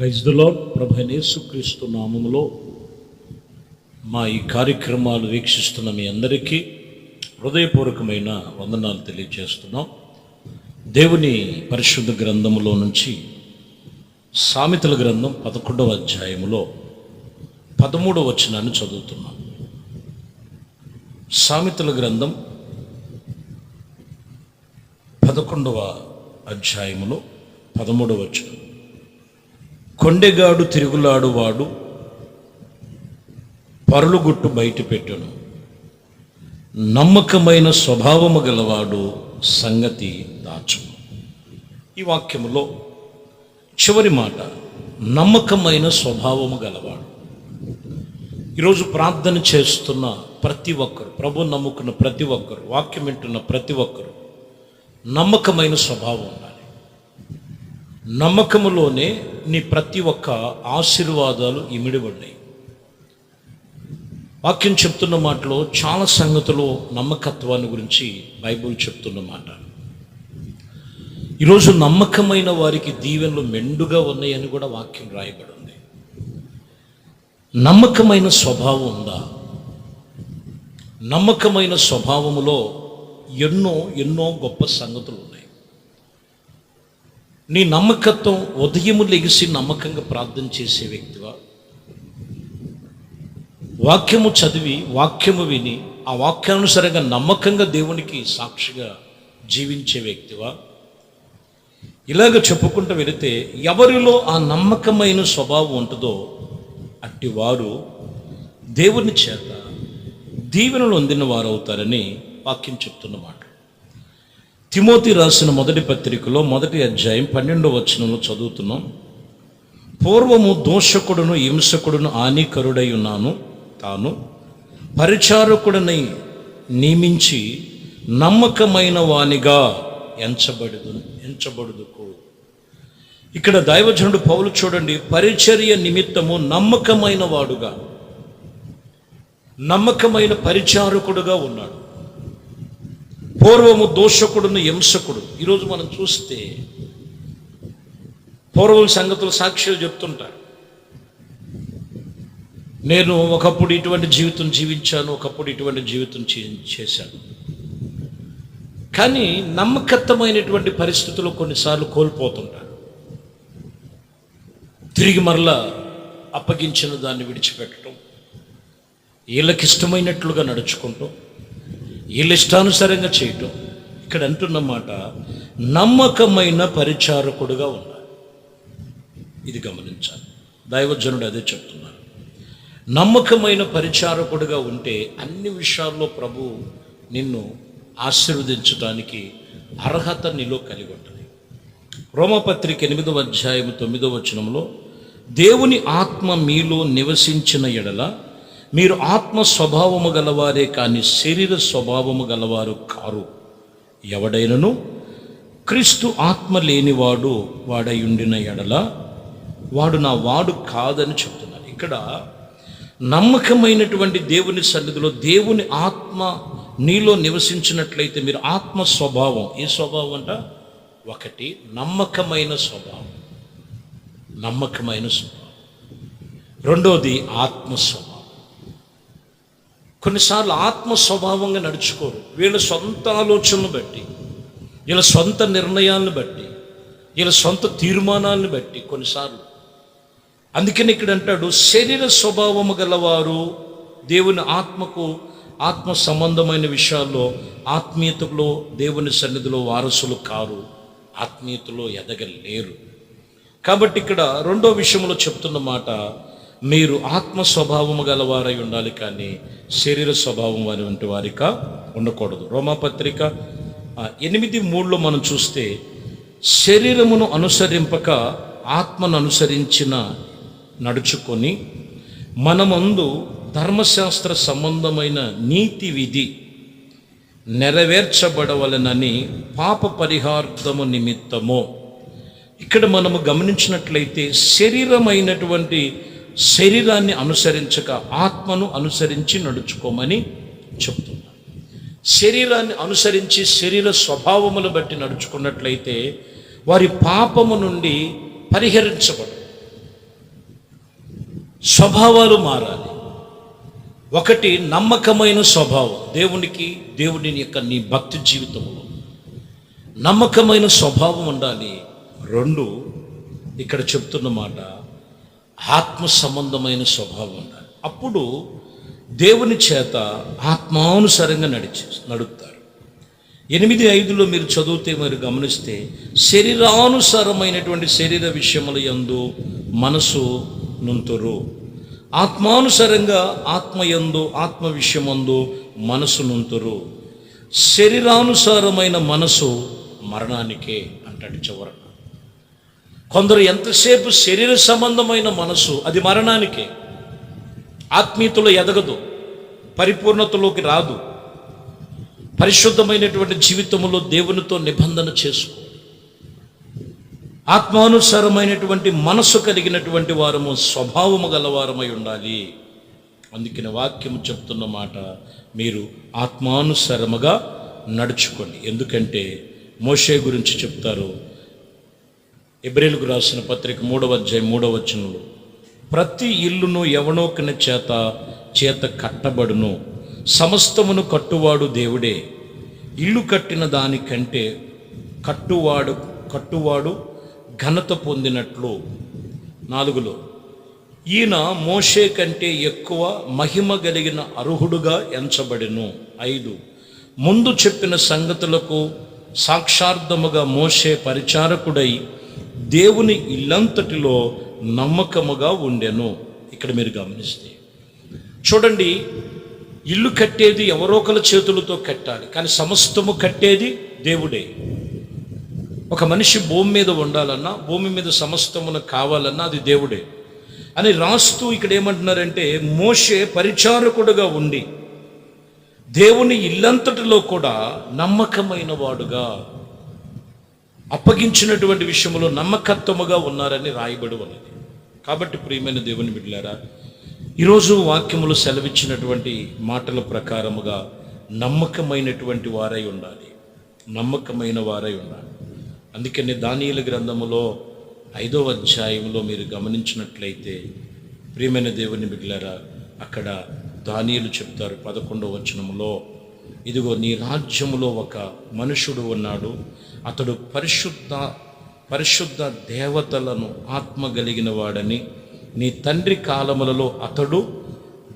Praise the lord. ప్రభువైన యేసుక్రీస్తు నామములో మా ఈ కార్యక్రమాలు వీక్షిస్తున్న మీ అందరికీ హృదయపూర్వకమైన వందనాలు తెలియజేస్తున్నాం. దేవుని పరిశుద్ధ గ్రంథములో నుంచి సామెతల గ్రంథం 11వ అధ్యాయములో 13వ వచనాన్ని చదువుతున్నాం. సామెతల గ్రంథం 11వ అధ్యాయములో 13వ వచనం. కొండెగాడు తిరుగులాడువాడు పరులుగుట్టు బయట పెట్టును, నమ్మకమైన స్వభావము గలవాడు సంగతి దాచును. ఈ వాక్యములో చివరి మాట నమ్మకమైన స్వభావము గలవాడు. ఈరోజు ప్రార్థన చేస్తున్న ప్రతి ఒక్కరు, ప్రభు నమ్ముకున్న ప్రతి ఒక్కరు, వాక్యం వింటున్న ప్రతి ఒక్కరు నమ్మకమైన స్వభావం ఉండాలి. నమ్మకములోనే నీ ప్రతి ఒక్క ఆశీర్వాదాలు ఇమిడిపడ్డాయి. వాక్యం చెప్తున్న మాటలో చాలా సంగతులు నమ్మకత్వాన్ని గురించి బైబిల్ చెప్తున్న మాట. ఈరోజు నమ్మకమైన వారికి దీవెనలు మెండుగా ఉన్నాయని కూడా వాక్యం రాయబడి ఉంది. నమ్మకమైన స్వభావం ఉందా? నమ్మకమైన స్వభావములో ఎన్నో గొప్ప సంగతులు ఉన్నాయి. నీ నమ్మకత్వం ఉదయము లెగిసి నమ్మకంగా ప్రార్థన చేసే వ్యక్తివా? వాక్యము చదివి వాక్యము విని ఆ వాక్యానుసారంగా నమ్మకంగా దేవునికి సాక్షిగా జీవించే వ్యక్తివా? ఇలాగ చెప్పుకుంటూ వెళితే ఎవరిలో ఆ నమ్మకమైన స్వభావం ఉంటుందో అట్టి వారు దేవుని చేత దీవెనలు పొందిన వారు అవుతారని వాక్యం చెప్తున్నమాట. తిమోతి రాసిన మొదటి పత్రికలో 1వ అధ్యాయం 12వ వచనంలో చదువుతున్నాం. పూర్వము దోషకుడును హింసకుడును హానికరుడై ఉన్నాను, తాను పరిచారకుడిని నియమించి నమ్మకమైన వానిగా ఎంచబడుదుకు. ఇక్కడ దైవజనుడు పౌలు చూడండి, పరిచర్య నిమిత్తము నమ్మకమైన వాడుగా, నమ్మకమైన పరిచారకుడుగా ఉన్నాడు. పూర్వము దోషకుడును హింసకుడు. ఈరోజు మనం చూస్తే పూర్వం సంగతులు సాక్ష్యాలు చెప్తుంటారు. నేను ఒకప్పుడు ఇటువంటి జీవితం జీవించాను, ఒకప్పుడు ఇటువంటి జీవితం చేశాను. కానీ నమ్మకత్వమైనటువంటి పరిస్థితుల్లో కొన్నిసార్లు కోల్పోతుంటారు. తిరిగి మరలా అప్పగించిన దాన్ని విడిచిపెట్టడం, వీళ్ళకి ఇష్టమైనట్లుగా నడుచుకుంటాం, వీళ్ళ ఇష్టానుసారంగా చేయటం. ఇక్కడ అంటున్నమాట నమ్మకమైన పరిచారకుడుగా ఉండాలి. ఇది గమనించాలి. దైవజనుడు అదే చెప్తున్నారు. నమ్మకమైన పరిచారకుడుగా ఉంటే అన్ని విషయాల్లో ప్రభు నిన్ను ఆశీర్వదించడానికి అర్హత నీలో కలిగి ఉంటుంది. రోమపత్రిక 8వ అధ్యాయం 9వ వచనంలో దేవుని ఆత్మ మీలో నివసించిన ఎడల మీరు ఆత్మ స్వభావము గలవారే కానీ శరీర స్వభావము గలవారు కారు. ఎవడైనను క్రీస్తు ఆత్మ లేనివాడు వాడై ఉండిన ఎడల వాడు నా వాడు కాదని చెప్తున్నారు. ఇక్కడ నమ్మకమైనటువంటి దేవుని సన్నిధిలో దేవుని ఆత్మ నీలో నివసించినట్లయితే మీరు ఆత్మ స్వభావం, ఏ స్వభావం అంట? ఒకటి నమ్మకమైన స్వభావం, నమ్మకమైన స్వభావం. రెండోది ఆత్మ స్వభావం. కొన్నిసార్లు ఆత్మ స్వభావంగా నడుచుకోరు. వీళ్ళ సొంత ఆలోచనలు బట్టి, వీళ్ళ సొంత నిర్ణయాలను బట్టి, వీళ్ళ సొంత తీర్మానాలను బట్టి కొన్నిసార్లు. అందుకని ఇక్కడ అంటాడు, శరీర స్వభావము గలవారు దేవుని ఆత్మకు, ఆత్మ సంబంధమైన విషయాల్లో ఆత్మీయతలో దేవుని సన్నిధిలో వారసులు కారు, ఆత్మీయతలో ఎదగలేరు. కాబట్టి ఇక్కడ రెండో విషయంలో చెప్తున్న మాట, మీరు ఆత్మ స్వభావము గలవారై ఉండాలి కానీ శరీర స్వభావం వారి వంటి వారిగా ఉండకూడదు. రోమాపత్రిక 8:3 మనం చూస్తే శరీరమును అనుసరింపక ఆత్మను అనుసరించిన నడుచుకొని మనమందు ధర్మశాస్త్ర సంబంధమైన నీతి విధి నెరవేర్చబడవలనని పాప పరిహార్థము నిమిత్తము. ఇక్కడ మనము గమనించినట్లయితే శరీరాన్ని అనుసరించక ఆత్మను అనుసరించి నడుచుకోమని చెప్తున్నారు. శరీరాన్ని అనుసరించి శరీర స్వభావమును బట్టి నడుచుకున్నట్లయితే వారి పాపము నుండి పరిహరించబడు. స్వభావాలు మారాలి. ఒకటి నమ్మకమైన స్వభావం, దేవుని యొక్క నీ భక్తి జీవితంలో నమ్మకమైన స్వభావం ఉండాలి. 2, ఇక్కడ చెప్తున్న మాట ఆత్మ సంబంధమైన స్వభావం ఉండాలి. అప్పుడు దేవుని చేత ఆత్మానుసారంగా నడుపుతారు. 8:5 మీరు చదివితే మీరు గమనిస్తే, శరీరానుసారమైనటువంటి శరీర విషయముల యందు మనసు నుంతురు, ఆత్మానుసారంగా ఆత్మ విషయమందు మనసు నుంతురు. శరీరానుసారమైన మనసు మరణానికే అంటాడు చివరన. కొందరు ఎంతసేపు శరీర సంబంధమైన మనసు అది మరణానికే, ఆత్మీయతలో ఎదగదు, పరిపూర్ణతలోకి రాదు. పరిశుద్ధమైనటువంటి జీవితంలో దేవునితో నిబంధన చేసుకో, ఆత్మానుసారమైనటువంటి మనసు కలిగినటువంటి వారము, స్వభావము గలవారమై ఉండాలి. అందుకని వాక్యం చెప్తున్న మాట, మీరు ఆత్మానుసారముగా నడుచుకోండి. ఎందుకంటే మోషే గురించి చెప్తారు, హెబ్రీయులకు రాసిన పత్రిక 3వ అధ్యాయం 3వ వచనంలో, ప్రతి ఇల్లును ఎవనొకని చేత కట్టబడును, సమస్తమును కట్టువాడు దేవుడే, ఇల్లు కట్టిన దానికంటే కట్టువాడు ఘనత పొందినట్లు. 4లో, ఈయన మోషే కంటే ఎక్కువ మహిమ కలిగిన అర్హుడుగా ఎంచబడెను. 5, ముందు చెప్పిన సంగతులకు సాక్షార్థముగా మోషే పరిచారకుడై దేవుని ఇల్లంతటిలో నమ్మకముగా ఉండెను. ఇక్కడ మీరు గమనిస్తే చూడండి, ఇల్లు కట్టేది ఎవరో ఒకరి చేతులతో కట్టాలి, కానీ సమస్తము కట్టేది దేవుడే. ఒక మనిషి భూమి మీద ఉండాలన్నా, భూమి మీద సమస్తమును కావాలన్నా అది దేవుడే అని రాస్తూ ఇక్కడ ఏమంటున్నారంటే, మోషే పరిచారకుడుగా ఉండి దేవుని ఇల్లంతటిలో కూడా నమ్మకమైన వాడుగా, అప్పగించినటువంటి విషయంలో నమ్మకత్వముగా ఉన్నారని రాయబడి ఉన్నది. కాబట్టి ప్రియమైన దేవుని బిడ్డలారా, ఈరోజు వాక్యములు సెలవిచ్చినటువంటి మాటల ప్రకారముగా నమ్మకమైనటువంటి వారై ఉండాలి, నమ్మకమైన వారై ఉండాలి. అందుకని దానియేలు గ్రంథములో 5వ అధ్యాయంలో మీరు గమనించినట్లయితే, ప్రియమైన దేవుని బిడ్డలారా, అక్కడ దానియేలు చెప్తారు 11వ వచనములో, ఇదిగో నీ రాజ్యములో ఒక మనుషుడు ఉన్నాడు, అతడు పరిశుద్ధ దేవతలను ఆత్మ కలిగిన వాడని, నీ తండ్రి కాలములలో అతడు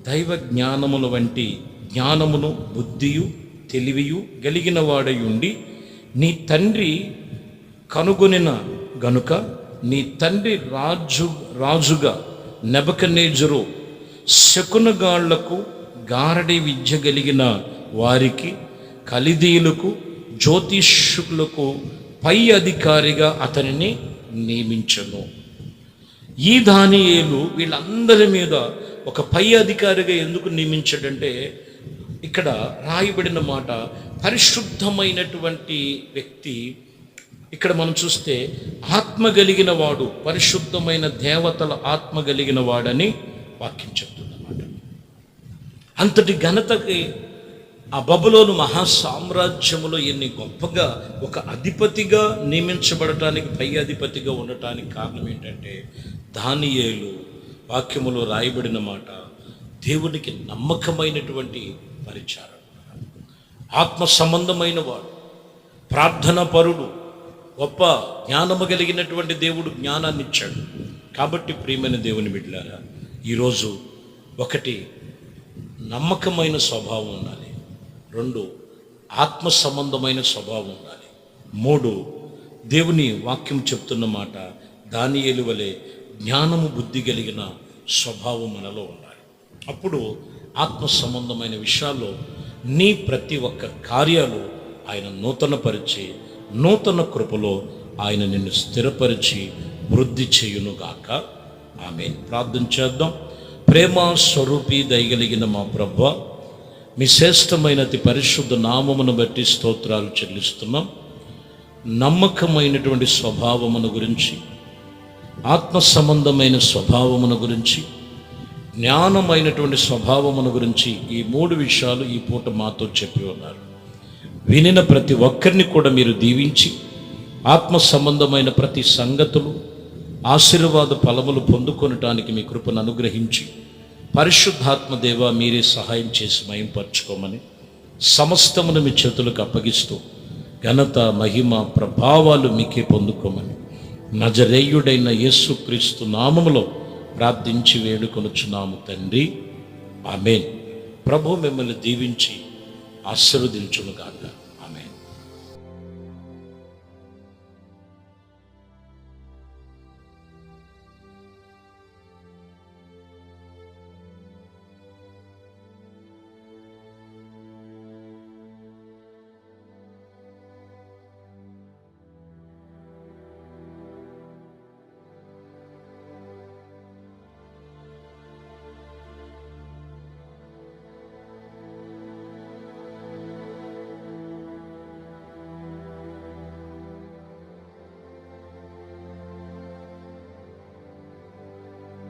దైవ జ్ఞానముల వంటి జ్ఞానమును బుద్ధియు తెలివియు కలిగిన వాడై ఉండి, నీ తండ్రి కనుగొనిన గనుక నీ తండ్రి రాజుగా నెబుకద్నెజరు శకునగాళ్లకు గారడి విద్య కలిగిన వారికి, కల్దీయులకు, జ్యోతిష్కులకు పై అధికారిగా అతనిని నియమించను. ఈ దానియేలు వీళ్ళందరి మీద ఒక పై అధికారిగా ఎందుకు నియమించాడంటే, ఇక్కడ రాయబడిన మాట పరిశుద్ధమైనటువంటి వ్యక్తి. ఇక్కడ మనం చూస్తే ఆత్మ కలిగిన వాడు, పరిశుద్ధమైన దేవతల ఆత్మ కలిగిన వాడని వాక్యం చెప్తుందన్నమాట. అంతటి ఘనతకి ఆ బబులోను మహాసామ్రాజ్యములో ఎన్ని గొప్పగా ఒక అధిపతిగా నియమించబడటానికి, పై అధిపతిగా ఉండటానికి కారణం ఏంటంటే, దానియేలు వాక్యములో రాయబడిన మాట దేవునికి నమ్మకమైనటువంటి పరిచారం, ఆత్మ సంబంధమైన వాడు, ప్రార్థనా పరుడు, గొప్ప జ్ఞానము కలిగినటువంటి దేవుడు జ్ఞానాన్ని ఇచ్చాడు. కాబట్టి ప్రియమైన దేవుని బిడ్డలారా, ఈరోజు 1 నమ్మకమైన స్వభావం ఉండాలి, 2 ఆత్మ సంబంధమైన స్వభావం ఉండాలి, 3 దేవుని వాక్యం చెప్తున్న మాట దానియేలు వలె జ్ఞానము బుద్ధి కలిగిన స్వభావం మనలో ఉండాలి. అప్పుడు ఆత్మ సంబంధమైన విషయాల్లో నీ ప్రతి ఒక్క కార్యాలు ఆయన నూతనపరిచి, నూతన కృపలో ఆయన నిన్ను స్థిరపరిచి వృద్ధి చేయునుగాక. ఆమేన్. ప్రార్థన చేద్దాం. ప్రేమ స్వరూపి దయగలిగిన మా ప్రభువా, మీ శ్రేష్టమైన అతి పరిశుద్ధ నామమును బట్టి స్తోత్రాలు చెల్లిస్తున్నాం. నమ్మకమైనటువంటి స్వభావమును గురించి, ఆత్మ సంబంధమైన స్వభావమును గురించి, జ్ఞానమైనటువంటి స్వభావమును గురించి ఈ 3 విషయాలు ఈ పూట మాతో చెప్పి ఉన్నారు. వినిన ప్రతి ఒక్కరిని కూడా మీరు దీవించి, ఆత్మ సంబంధమైన ప్రతి సంగతులు, ఆశీర్వాద ఫలములు పొందుకొనటానికి మీ కృపను అనుగ్రహించి, పరిశుద్ధాత్మ దేవ మీరే సహాయం చేసి మహింపరచుకోమని సమస్తమును మీ చేతులకు అప్పగిస్తూ, ఘనత మహిమ ప్రభావాలు మీకే పొందుకోమని నజరేయుడైన యేసుక్రీస్తు నామములో ప్రార్థించి వేడుకొనుచున్నాము తండ్రి, ఆమేన్. ప్రభు మిమ్మల్ని దీవించి ఆశీర్వదించునుగాక.